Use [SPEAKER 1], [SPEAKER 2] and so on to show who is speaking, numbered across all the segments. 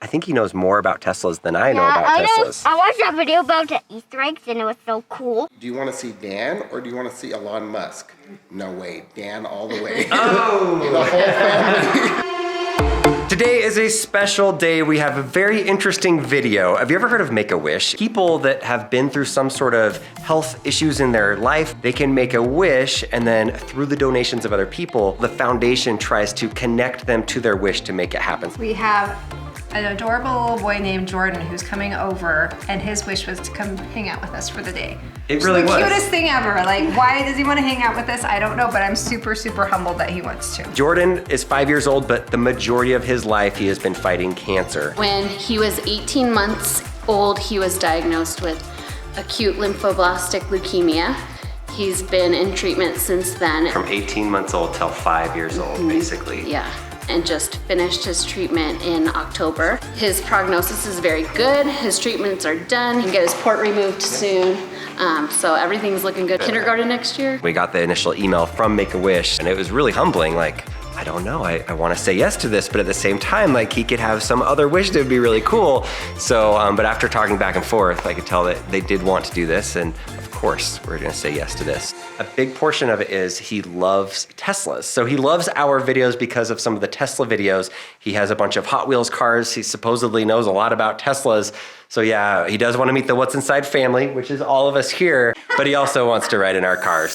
[SPEAKER 1] I think he knows more about Teslas than I know about Teslas.
[SPEAKER 2] I watched that video about the Easter eggs and it was so cool.
[SPEAKER 3] Do you want to see Dan or do you want to see Elon Musk? No way, Dan all the way.
[SPEAKER 1] Oh!
[SPEAKER 3] The whole family.
[SPEAKER 1] Today is a special day. We have a very interesting video. Have you ever heard of Make-A-Wish? People that have been through some sort of health issues in their life, they can make a wish, and then through the donations of other people, the foundation tries to connect them to their wish to make it happen.
[SPEAKER 4] We have an adorable little boy named Jordan who's coming over, and his wish was to come hang out with us for the day.
[SPEAKER 1] It really was.
[SPEAKER 4] The cutest thing ever. Like, why does he want to hang out with us? I don't know, but I'm super, super humbled that he wants to.
[SPEAKER 1] Jordan is 5 years old, but the majority of his life he has been fighting cancer.
[SPEAKER 5] When he was 18 months old, he was diagnosed with acute lymphoblastic leukemia. He's been in treatment since then.
[SPEAKER 1] From 18 months old till 5 years old, basically.
[SPEAKER 5] Yeah, and just finished his treatment in October. His prognosis is very good. His treatments are done. He can get his port removed soon. So everything's looking good. Kindergarten next year.
[SPEAKER 1] We got the initial email from Make-A-Wish, and it was really humbling. Like, I don't know, I want to say yes to this, but at the same time, like, he could have some other wish that would be really cool. So, but after talking back and forth, I could tell that they did want to do this, and of course, we're gonna say yes to this. A big portion of it is he loves Teslas. So he loves our videos because of some of the Tesla videos. He has a bunch of Hot Wheels cars. He supposedly knows a lot about Teslas. So yeah, he does want to meet the What's Inside family, which is all of us here, but he also wants to ride in our cars.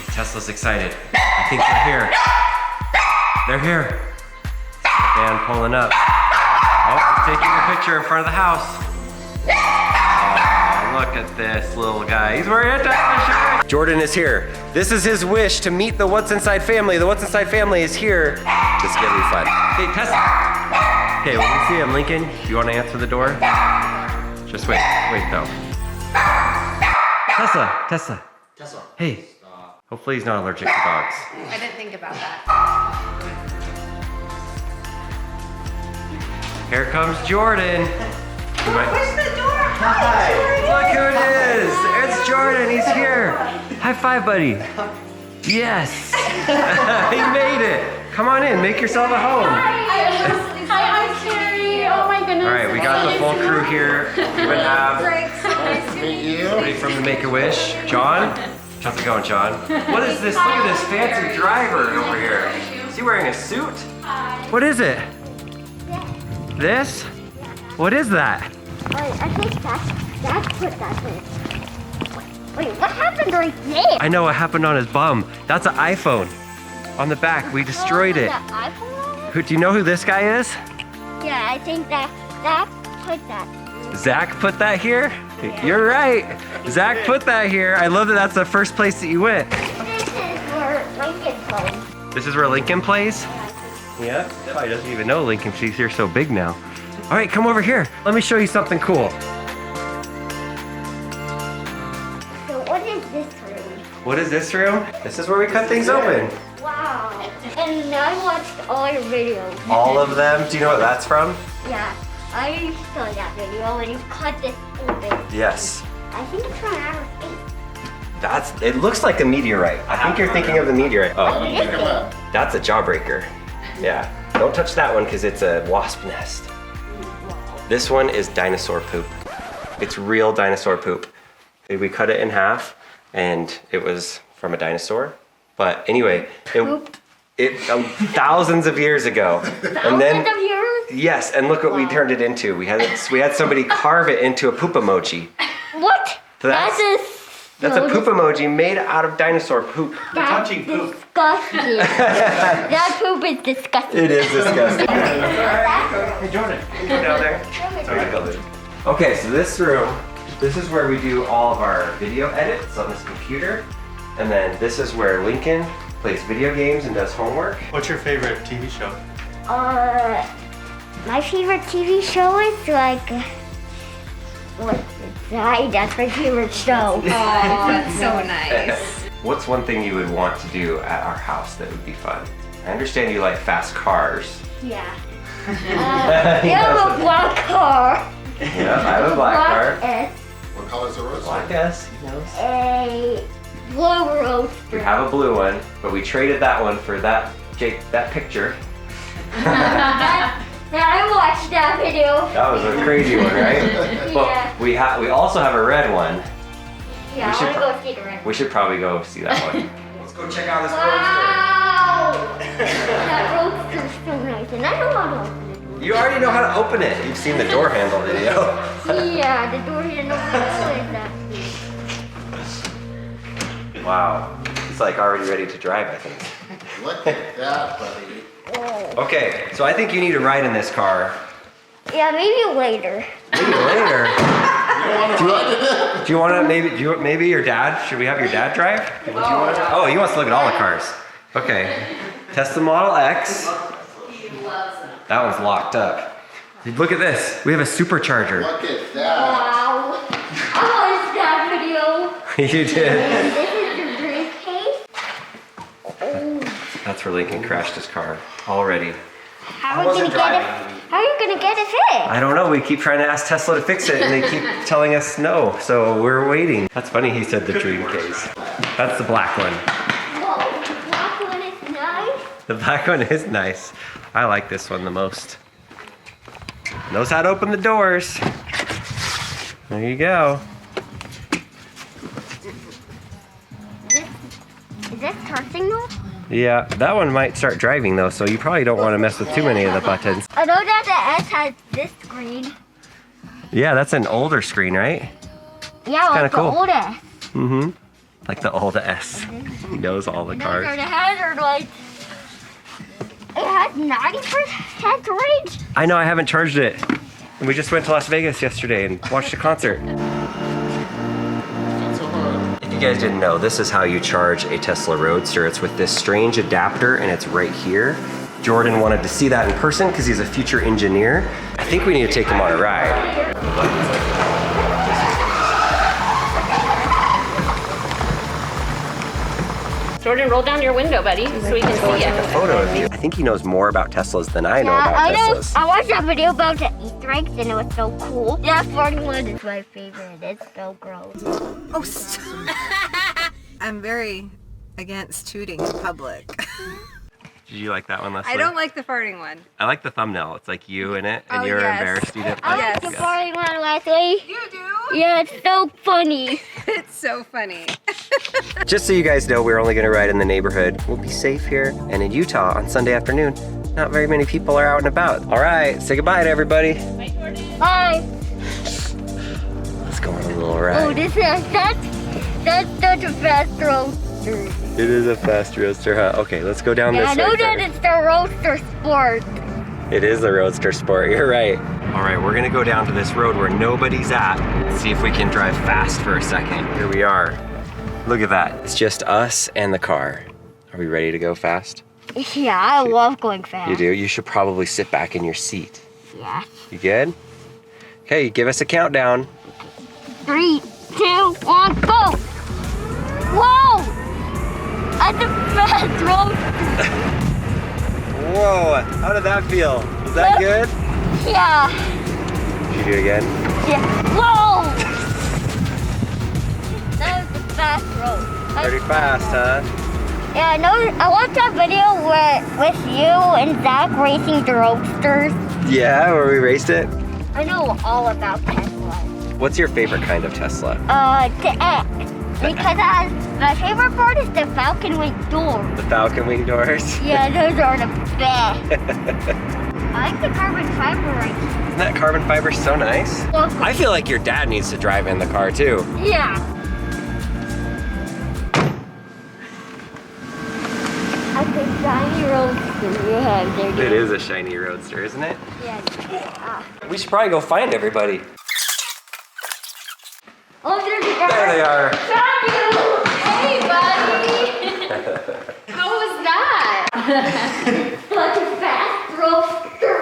[SPEAKER 1] Tesla's excited. I think they're here. They're here. Dan pulling up. Oh, he's taking a picture in front of the house. Oh, look at this little guy. He's wearing a Tesla shirt. Jordan is here. This is his wish to meet the What's Inside family. The What's Inside family is here to schedule fun. Hey, Tesla. Okay, when we see him, Lincoln, you want to answer the door? Just wait though. Tesla. Hey. Hopefully he's not allergic to dogs.
[SPEAKER 4] I didn't think about that.
[SPEAKER 1] Here comes Jordan.
[SPEAKER 4] Push the door!
[SPEAKER 1] Hi. Look who it is. It's Jordan. He's here. High five, buddy. Yes. He made it. Come on in. Make yourself at home.
[SPEAKER 5] Hi, Carrie. Oh my goodness.
[SPEAKER 1] All right, we got the full crew here. We would have
[SPEAKER 4] Nice to meet you.
[SPEAKER 1] somebody from the Make-A-Wish. John. How's it going, John? What is this? Look at this fancy driver over here. Is he wearing a suit? What is it? This? What is that?
[SPEAKER 2] Wait, I think that's put that in. Wait, what happened right there?
[SPEAKER 1] I know what happened on his bum. That's an iPhone. On the back, we destroyed it.
[SPEAKER 2] The iPhone?
[SPEAKER 1] Do you know who this guy is?
[SPEAKER 2] Yeah, I think that put that.
[SPEAKER 1] Zach put that here? You're right. Zach put that here. I love that that's the first place that you went.
[SPEAKER 2] This is where Lincoln plays.
[SPEAKER 1] This is where Lincoln plays? Yeah? Probably doesn't even know Lincoln. She's here so big now. All right, come over here. Let me show you something cool.
[SPEAKER 2] So what is this room?
[SPEAKER 1] What is this room? This is where we cut things open.
[SPEAKER 2] Wow. And I watched all your videos.
[SPEAKER 1] All of them? Do you know what that's from?
[SPEAKER 2] Yeah, I saw that video when you cut this open.
[SPEAKER 1] Yes.
[SPEAKER 2] I think it's from outer space.
[SPEAKER 1] It looks like a meteorite. I think you're thinking of the meteorite. Oh,
[SPEAKER 2] What is it?
[SPEAKER 1] that's a jawbreaker. Yeah. Don't touch that one because it's a wasp nest. This one is dinosaur poop. It's real dinosaur poop. We cut it in half and it was from a dinosaur. But anyway, thousands of years ago. And then,
[SPEAKER 2] Thousands of years?
[SPEAKER 1] yes, and look what we turned it into. We had somebody carve it into a poop emoji.
[SPEAKER 2] What?
[SPEAKER 1] So that's a poop emoji made out of dinosaur poop.
[SPEAKER 2] That's disgusting. That poop is disgusting.
[SPEAKER 1] It is disgusting. Hey Jordan, can you go down there? Okay, so this room, this is where we do all of our video edits on this computer. And then this is where Lincoln plays video games and does homework.
[SPEAKER 6] What's your favorite TV show?
[SPEAKER 2] My favorite TV show is like, that's my favorite show.
[SPEAKER 4] Oh, that's so nice.
[SPEAKER 1] What's one thing you would want to do at our house that would be fun? I understand you like fast cars.
[SPEAKER 2] Yeah. You have a black car.
[SPEAKER 1] Yeah, I have a black car.
[SPEAKER 2] S.
[SPEAKER 3] What color is the Roadster?
[SPEAKER 1] Black S, he knows.
[SPEAKER 2] A blue
[SPEAKER 1] We
[SPEAKER 2] Roadster.
[SPEAKER 1] have a blue one, but we traded that one for that picture.
[SPEAKER 2] Yeah, I watched that video.
[SPEAKER 1] That was a crazy one, right?
[SPEAKER 2] Yeah.
[SPEAKER 1] Well, we also have a red one.
[SPEAKER 2] Yeah,
[SPEAKER 1] We should
[SPEAKER 2] I want to go see the red.
[SPEAKER 1] We should probably go see that one. Let's go check out this
[SPEAKER 2] Wow! That roadster's so nice, and I know how to open
[SPEAKER 1] roadster. You already know how to open it. You've seen the door handle video.
[SPEAKER 2] it. Yeah, the door handle is that.
[SPEAKER 1] Wow. He's like already ready to drive, I think.
[SPEAKER 3] Look at that, buddy.
[SPEAKER 2] Oh.
[SPEAKER 1] Okay, so I think you need a ride in this car.
[SPEAKER 2] Yeah, maybe later.
[SPEAKER 1] Maybe later.
[SPEAKER 3] You don't want to ride in it?
[SPEAKER 1] Do you want to maybe your dad? Should we have your dad drive? Would you want to? Oh, he wants to look at all the cars. Okay. Tesla Model X. That one's locked up. Look at this. We have a supercharger.
[SPEAKER 3] Look at that.
[SPEAKER 2] Wow. I watched that video.
[SPEAKER 1] You did.
[SPEAKER 2] And this is your briefcase. Oh.
[SPEAKER 1] That's where Lincoln crashed his car already.
[SPEAKER 2] How are you gonna get it? How are you gonna get it fixed?
[SPEAKER 1] I don't know. We keep trying to ask Tesla to fix it, and they keep telling us no. So we're waiting. That's funny. He said the dream case. That's the black one.
[SPEAKER 2] Whoa, the black one is nice.
[SPEAKER 1] The black one is nice. I like this one the most. Knows how to open the doors. There you go.
[SPEAKER 2] Is this turn signal?
[SPEAKER 1] Yeah, that one might start driving though, so you probably don't want to mess with too many of the buttons.
[SPEAKER 2] I know that the S has this screen.
[SPEAKER 1] Yeah, that's an older screen, right?
[SPEAKER 2] Yeah,
[SPEAKER 1] kinda
[SPEAKER 2] like the
[SPEAKER 1] cool.
[SPEAKER 2] old S.
[SPEAKER 1] Mm-hmm. Like the old S. He knows all the
[SPEAKER 2] Those are
[SPEAKER 1] cars.
[SPEAKER 2] the hazard lights. It has 90% range.
[SPEAKER 1] I know, I haven't charged it. And we just went to Las Vegas yesterday and watched a concert.
[SPEAKER 3] Not so hard.
[SPEAKER 1] If you guys didn't know, this is how you charge a Tesla Roadster. It's with this strange adapter and it's right here. Jordan wanted to see that in person because he's a future engineer. I think we need to take him on a ride.
[SPEAKER 5] Jordan, roll down your window, buddy, so we can see
[SPEAKER 1] Take a
[SPEAKER 5] you.
[SPEAKER 1] photo of you. I think he knows more about Teslas than I know about
[SPEAKER 2] I know.
[SPEAKER 1] Teslas.
[SPEAKER 2] I watched that video about the Easter eggs and it was so cool. That 41 is my favorite. It's so gross.
[SPEAKER 4] Oh, I'm very against tooting in public.
[SPEAKER 1] Did you like that one, Leslie?
[SPEAKER 4] I don't like the farting one.
[SPEAKER 1] I like the thumbnail. It's like you in it, and
[SPEAKER 4] Oh,
[SPEAKER 1] you're
[SPEAKER 4] yes.
[SPEAKER 1] embarrassed you didn't
[SPEAKER 2] I
[SPEAKER 1] like
[SPEAKER 2] like
[SPEAKER 1] it.
[SPEAKER 2] the
[SPEAKER 4] Yes.
[SPEAKER 2] 41 Leslie.
[SPEAKER 4] You do?
[SPEAKER 2] Yeah, it's so funny.
[SPEAKER 4] It's so funny.
[SPEAKER 1] Just so you guys know, we're only going to ride in the neighborhood. We'll be safe here. And in Utah on Sunday afternoon, not very many people are out and about. All right, say goodbye to everybody.
[SPEAKER 2] Bye.
[SPEAKER 1] Let's go on a little
[SPEAKER 2] Oh,
[SPEAKER 1] ride.
[SPEAKER 2] that's such a fast roadster.
[SPEAKER 1] It is a fast roadster, huh? Okay, let's go down
[SPEAKER 2] Yeah, I
[SPEAKER 1] this
[SPEAKER 2] know
[SPEAKER 1] way.
[SPEAKER 2] that it's the Roadster Sport.
[SPEAKER 1] It is the Roadster Sport, you're right. All right, we're gonna go down to this road where nobody's at. See if we can drive fast for a second. Here we are. Look at that. It's just us and the car. Are we ready to go fast?
[SPEAKER 2] Yeah, I love going fast.
[SPEAKER 1] You do? You should probably sit back in your seat.
[SPEAKER 2] Yeah.
[SPEAKER 1] You good? Okay, give us a countdown.
[SPEAKER 2] 3, 2, 1, go! Whoa! That's a fast roadster.
[SPEAKER 1] Whoa, how did that feel? Was that good?
[SPEAKER 2] Yeah.
[SPEAKER 1] Should you do it again?
[SPEAKER 2] Yeah. Whoa! That was a fast road.
[SPEAKER 1] Pretty fast, huh?
[SPEAKER 2] Yeah, I know. I watched that video with you and Zach racing the Roadsters.
[SPEAKER 1] Yeah, where we raced it?
[SPEAKER 2] I know all about Tesla.
[SPEAKER 1] What's your favorite kind of Tesla?
[SPEAKER 2] The X. Because my favorite part is the Falcon Wing door.
[SPEAKER 1] The Falcon Wing doors?
[SPEAKER 2] Yeah, those are the best. I like the carbon fiber right here.
[SPEAKER 1] Isn't that carbon fiber so nice?
[SPEAKER 2] Well,
[SPEAKER 1] I feel like your dad needs to drive in the car too.
[SPEAKER 2] yeah. That's a shiny roadster you have there.
[SPEAKER 1] It is a shiny Roadster, isn't it?
[SPEAKER 2] Yeah.
[SPEAKER 1] We should probably go find everybody.
[SPEAKER 2] Oh, there's a guy.
[SPEAKER 1] There they are.
[SPEAKER 2] Found you!
[SPEAKER 5] Hey, buddy! How was that?
[SPEAKER 2] Such a fast roadster.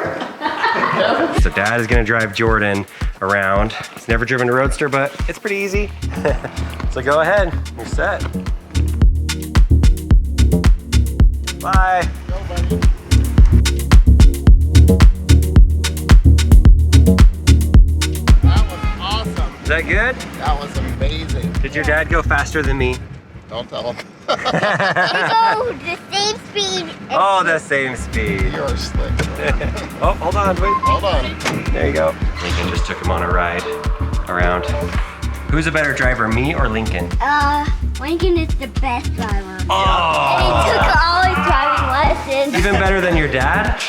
[SPEAKER 1] So Dad is gonna drive Jordan around. He's never driven a Roadster, but it's pretty easy. So go ahead, you're set. Bye.
[SPEAKER 3] Go, buddy. That was awesome.
[SPEAKER 1] Is that good?
[SPEAKER 3] That was amazing.
[SPEAKER 1] Did your dad go faster than me?
[SPEAKER 3] Don't tell him.
[SPEAKER 2] They go the same speed.
[SPEAKER 1] Oh, the same speed.
[SPEAKER 3] You're slick.
[SPEAKER 1] Oh, hold on, wait.
[SPEAKER 3] Hold on.
[SPEAKER 1] There you go. Lincoln just took him on a ride around. Who's a better driver, me or Lincoln?
[SPEAKER 2] Lincoln is the best driver.
[SPEAKER 1] Oh!
[SPEAKER 2] And he took all his driving lessons.
[SPEAKER 1] Even better than your dad?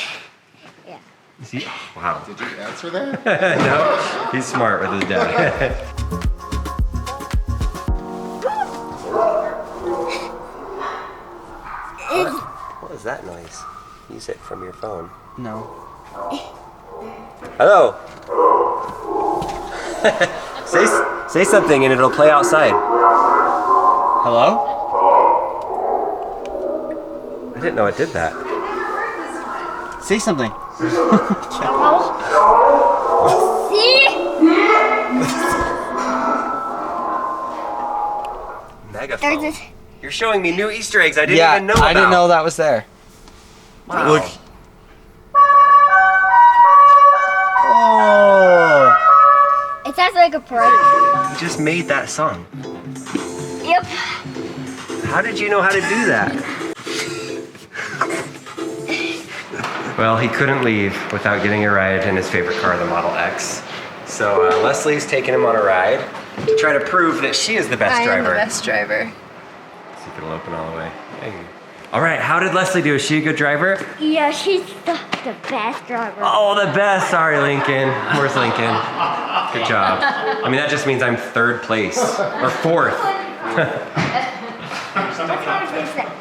[SPEAKER 2] Yeah.
[SPEAKER 1] Is he? Oh, wow.
[SPEAKER 3] Did you answer that?
[SPEAKER 1] No, he's smart with his dad. What is that noise? Use it from your phone.
[SPEAKER 6] No.
[SPEAKER 1] Hello. say something and it'll play outside.
[SPEAKER 6] Hello?
[SPEAKER 1] I didn't know it did that.
[SPEAKER 6] Say something.
[SPEAKER 1] Megaphone.
[SPEAKER 2] There's
[SPEAKER 1] You're showing me new Easter eggs I didn't even know about.
[SPEAKER 6] I didn't know that was there.
[SPEAKER 1] Wow.
[SPEAKER 6] Look. Oh.
[SPEAKER 2] It sounds like a parade.
[SPEAKER 1] You just made that song.
[SPEAKER 2] Yep.
[SPEAKER 1] How did you know how to do that? Well, he couldn't leave without getting a ride in his favorite car, the Model X. So Leslie's taking him on a ride to try to prove that she is the best
[SPEAKER 4] I am
[SPEAKER 1] driver.
[SPEAKER 4] the best driver.
[SPEAKER 1] See if it'll open all the way. Hey. All right, how did Leslie do? Is she a good driver?
[SPEAKER 2] Yeah, she's the best driver.
[SPEAKER 1] Oh, the best. Sorry, Lincoln. Where's Lincoln? Good job. I mean, that just means I'm third place or fourth.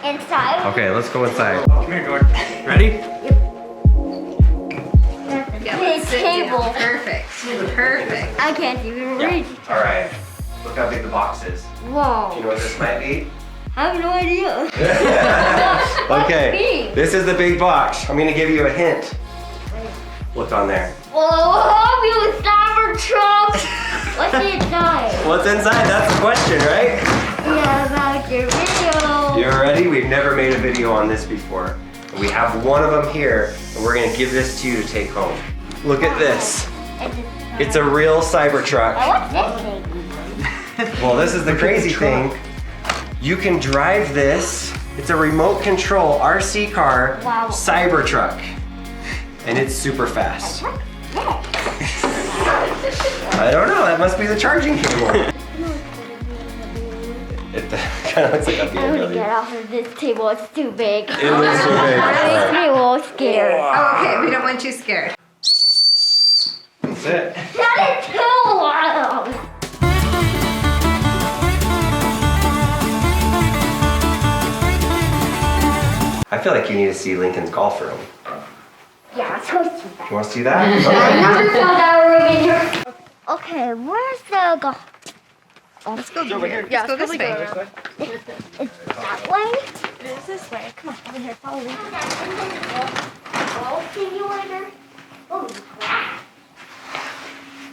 [SPEAKER 2] Inside.
[SPEAKER 1] Okay, let's go inside. Come here, Gordon. Ready?
[SPEAKER 4] Yeah,
[SPEAKER 2] Big
[SPEAKER 4] let's sit down.
[SPEAKER 2] table.
[SPEAKER 4] Perfect. Perfect.
[SPEAKER 2] I can't even reach.
[SPEAKER 1] All right. Look how big the box is.
[SPEAKER 2] Whoa.
[SPEAKER 1] You know what this might be?
[SPEAKER 2] I have no idea.
[SPEAKER 1] Okay, this is the big box. I'm gonna give you a hint. Look on there.
[SPEAKER 2] Whoa, you Cybertruck. What's inside?
[SPEAKER 1] What's inside? That's the question, right?
[SPEAKER 2] Yeah, about your video.
[SPEAKER 1] You ready? We've never made a video on this before. We have one of them here, and we're gonna give this to you to take home. Look at this. It's a real Cybertruck.
[SPEAKER 2] What's this thing?
[SPEAKER 1] Well, this is the crazy thing. You can drive this. It's a remote control RC car
[SPEAKER 2] Wow.
[SPEAKER 1] Cybertruck. And it's super fast. I don't know, that must be the charging cable. It kind of looks like a
[SPEAKER 2] I'm gonna get
[SPEAKER 1] BMW.
[SPEAKER 2] off of this table. It's too big.
[SPEAKER 1] It looks too big.
[SPEAKER 2] It makes me a little scared.
[SPEAKER 4] Oh, okay, we don't want you scared.
[SPEAKER 1] That's it.
[SPEAKER 2] That is too loud.
[SPEAKER 1] I feel like you need to see Lincoln's golf room.
[SPEAKER 2] Yeah, let's go see that.
[SPEAKER 1] You want to see that?
[SPEAKER 2] I
[SPEAKER 1] Okay.
[SPEAKER 2] never saw that room in here. Okay, where's the golf?
[SPEAKER 4] Let's go over here. Yeah, let's go this way.
[SPEAKER 2] It's that way? It is this way. Come on, over here, follow me. Golf simulator? Oh, crap.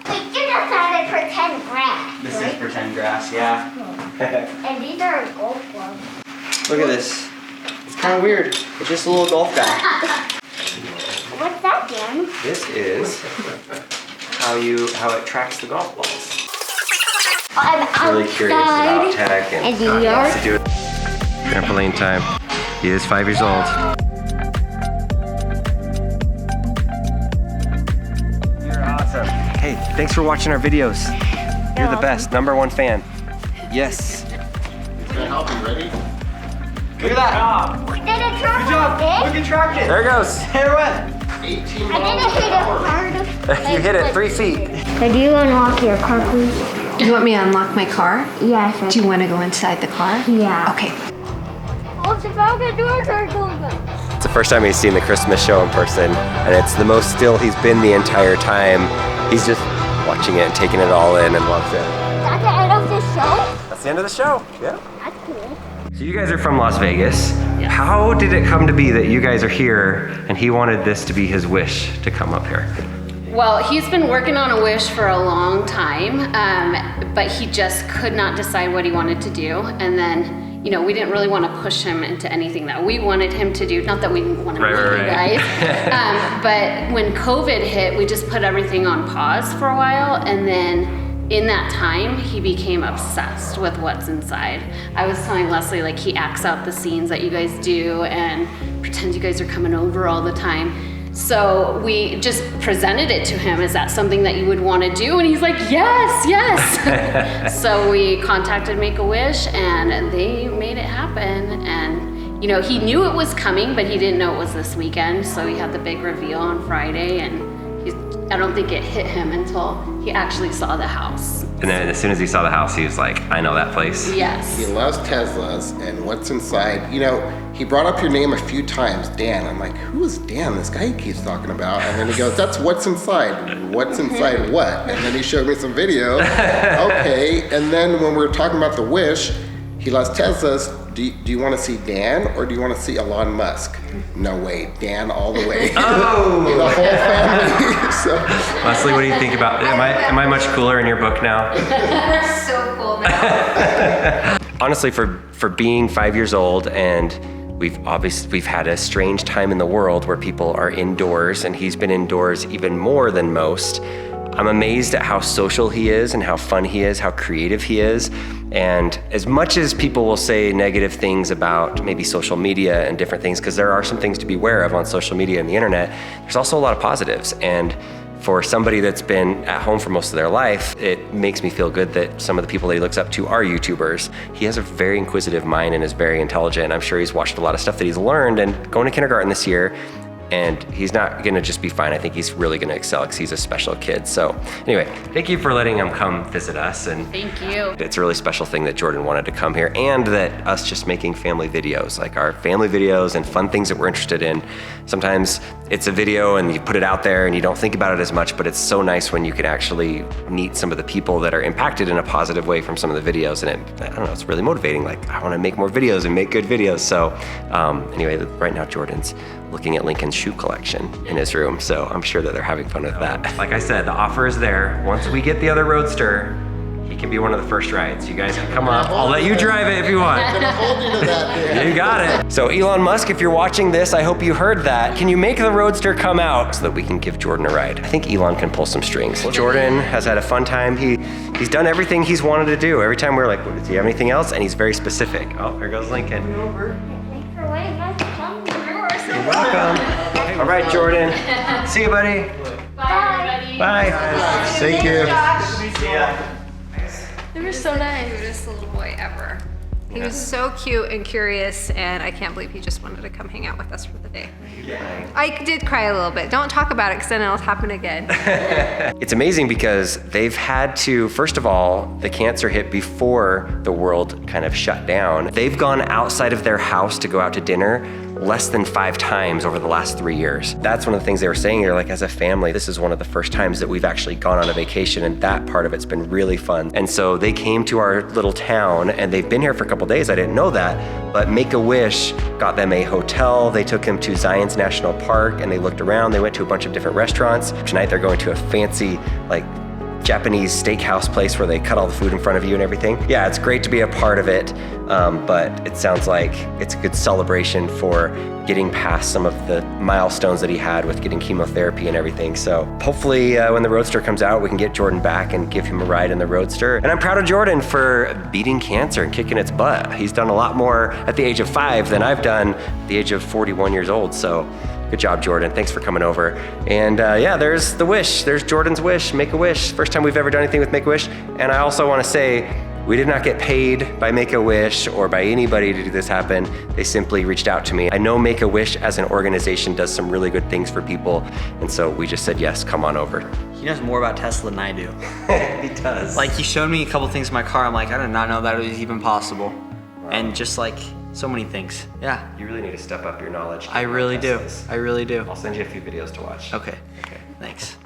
[SPEAKER 2] Wait, you just had it pretend grass,
[SPEAKER 6] This is
[SPEAKER 2] right?
[SPEAKER 6] pretend grass, yeah.
[SPEAKER 2] And these are golf clubs.
[SPEAKER 6] Look at this. It's kind of weird. It's just a little golf bag.
[SPEAKER 2] What's that, Dan?
[SPEAKER 1] This is how it tracks the golf balls.
[SPEAKER 2] I'm
[SPEAKER 1] Really curious about
[SPEAKER 2] outside.
[SPEAKER 1] tech and
[SPEAKER 2] And
[SPEAKER 1] he
[SPEAKER 2] you
[SPEAKER 1] wants
[SPEAKER 2] are?
[SPEAKER 1] to do it. Trampoline time. He is 5 years old. You're awesome. Hey, thanks for watching our videos. You're the best, #1 fan. Yes.
[SPEAKER 3] It's gonna help you. Ready?
[SPEAKER 6] Look at that.
[SPEAKER 2] Did it drop it?
[SPEAKER 6] Look at traction.
[SPEAKER 1] There it goes.
[SPEAKER 6] Hey, what?
[SPEAKER 3] 18
[SPEAKER 2] I didn't hit it hard.
[SPEAKER 1] You hit it 3 feet.
[SPEAKER 2] Could you unlock your car, please?
[SPEAKER 4] You want me to unlock my car?
[SPEAKER 2] Yes.
[SPEAKER 4] Do you want to go inside the car?
[SPEAKER 2] Yeah.
[SPEAKER 4] Okay.
[SPEAKER 2] Oh, the falcon doors are open.
[SPEAKER 1] It's the first time he's seen the Christmas show in person, and it's the most still he's been the entire time. He's just watching it and taking it all in and loves it.
[SPEAKER 2] That's the end of the show?
[SPEAKER 1] That's the end of the show. Yeah.
[SPEAKER 2] That's cool.
[SPEAKER 1] So you guys are from Las Vegas. How did it come to be that you guys are here and he wanted this to be his wish to come up here?
[SPEAKER 5] Well, he's been working on a wish for a long time, but he just could not decide what he wanted to do. And then, you know, we didn't really want to push him into anything that we wanted him to do. Not that we didn't want to meet you guys. But when COVID hit, we just put everything on pause for a while. And then in that time, he became obsessed with what's inside. I was telling Leslie, like, he acts out the scenes that you guys do and pretends you guys are coming over all the time. So we just presented it to him. Is that something that you would want to do? And he's like, yes, yes. So we contacted Make-A-Wish and they made it happen. And, you know, he knew it was coming, but he didn't know it was this weekend. So he had the big reveal on Friday, and I don't think it hit him until he actually saw the house.
[SPEAKER 1] And then as soon as he saw the house, he was like, I know that place.
[SPEAKER 5] Yes.
[SPEAKER 3] He loves Teslas and what's inside. You know, he brought up your name a few times, Dan. I'm like, who is Dan? This guy he keeps talking about. And then he goes, that's what's inside. What's inside what? And then he showed me some video. Okay. And then when we were talking about the wish, he loves Teslas. Do you want to see Dan or do you want to see Elon Musk? No way, Dan all the way.
[SPEAKER 1] Oh!
[SPEAKER 3] The whole family. So.
[SPEAKER 1] Leslie, what do you think about, am I much cooler in your book now?
[SPEAKER 4] We're so cool now.
[SPEAKER 1] Honestly, for being 5 years old, and we've had a strange time in the world where people are indoors, and he's been indoors even more than most. I'm amazed at how social he is and how fun he is, how creative he is. And as much as people will say negative things about maybe social media and different things, because there are some things to be aware of on social media and the internet, there's also a lot of positives. And for somebody that's been at home for most of their life, it makes me feel good that some of the people that he looks up to are YouTubers. He has a very inquisitive mind and is very intelligent. I'm sure he's watched a lot of stuff that he's learned, and going to kindergarten this year, and he's not gonna just be fine. I think he's really gonna excel because he's a special kid. So anyway, thank you for letting him come visit us. And
[SPEAKER 5] Thank you.
[SPEAKER 1] it's a really special thing that Jordan wanted to come here, and that us just making family videos, like our family videos and fun things that we're interested in. Sometimes it's a video and you put it out there and you don't think about it as much, but it's so nice when you can actually meet some of the people that are impacted in a positive way from some of the videos. And I don't know, it's really motivating. Like, I wanna make more videos and make good videos. So anyway, right now Jordan's looking at Lincoln's shoe collection in his room, so I'm sure that they're having fun with that. Like I said, the offer is there. Once we get the other Roadster, he can be one of the first rides. You guys can come up. I'll let you drive it if you want.
[SPEAKER 3] I'm gonna hold you to that, Dan.
[SPEAKER 1] You got it. So Elon Musk, if you're watching this, I hope you heard that. Can you make the Roadster come out so that we can give Jordan a ride? I think Elon can pull some strings. Jordan has had a fun time. He's done everything he's wanted to do. Every time we're like, does he have anything else? And he's very specific. Oh, there goes Lincoln.
[SPEAKER 2] Thanks for waiting. Nice to come to
[SPEAKER 1] You're welcome. All right, Jordan. See you, buddy.
[SPEAKER 5] Bye, everybody.
[SPEAKER 1] Bye. Thank you.
[SPEAKER 5] They were so nice.
[SPEAKER 4] Cutest little boy ever. He was so cute and curious, and I can't believe he just wanted to come hang out with us for the day. I did cry a little bit. Don't talk about it, because then it'll happen again.
[SPEAKER 1] It's amazing because they've had to, first of all, the cancer hit before the world kind of shut down. They've gone outside of their house to go out to dinner less than 5 times over the last 3 years. That's one of the things they were saying. They're like, as a family, this is one of the first times that we've actually gone on a vacation, and that part of it's been really fun. And so they came to our little town, and they've been here for a couple days. I didn't know that, but Make-A-Wish got them a hotel. They took him to Zion's National Park, and they looked around. They went to a bunch of different restaurants. Tonight they're going to a fancy, like, Japanese steakhouse place where they cut all the food in front of you and everything. Yeah, it's great to be a part of it, but it sounds like it's a good celebration for getting past some of the milestones that he had with getting chemotherapy and everything. So hopefully when the Roadster comes out, we can get Jordan back and give him a ride in the Roadster. And I'm proud of Jordan for beating cancer and kicking its butt. He's done a lot more at the age of 5 than I've done at the age of 41 years old. So good job, Jordan. Thanks for coming over. And yeah, there's the wish. There's Jordan's wish, Make-A-Wish. First time we've ever done anything with Make-A-Wish. And I also want to say, we did not get paid by Make-A-Wish or by anybody to do this happen. They simply reached out to me. I know Make-A-Wish as an organization does some really good things for people. And so we just said, yes, come on over.
[SPEAKER 6] He knows more about Tesla than I do.
[SPEAKER 1] He does.
[SPEAKER 6] Like, he showed me a couple things in my car. I'm like, I did not know that was even possible. Wow. And just like so many things. Yeah.
[SPEAKER 1] You really need to step up your knowledge.
[SPEAKER 6] I really do. I really do.
[SPEAKER 1] I'll send you a few videos to watch.
[SPEAKER 6] Okay. Thanks.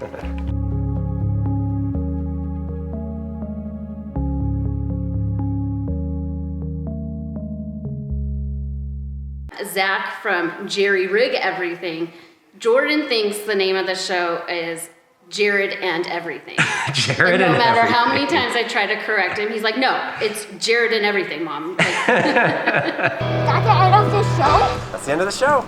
[SPEAKER 5] Zach from Jerry Rig Everything. Jordan thinks the name of the show is Jared and Everything.
[SPEAKER 1] Jared
[SPEAKER 5] and no
[SPEAKER 1] and
[SPEAKER 5] matter
[SPEAKER 1] everything.
[SPEAKER 5] how many times I try to correct him, he's like, no, it's Jared and Everything, Mom. Like,
[SPEAKER 2] That's the end of the show?
[SPEAKER 1] That's the end of the show.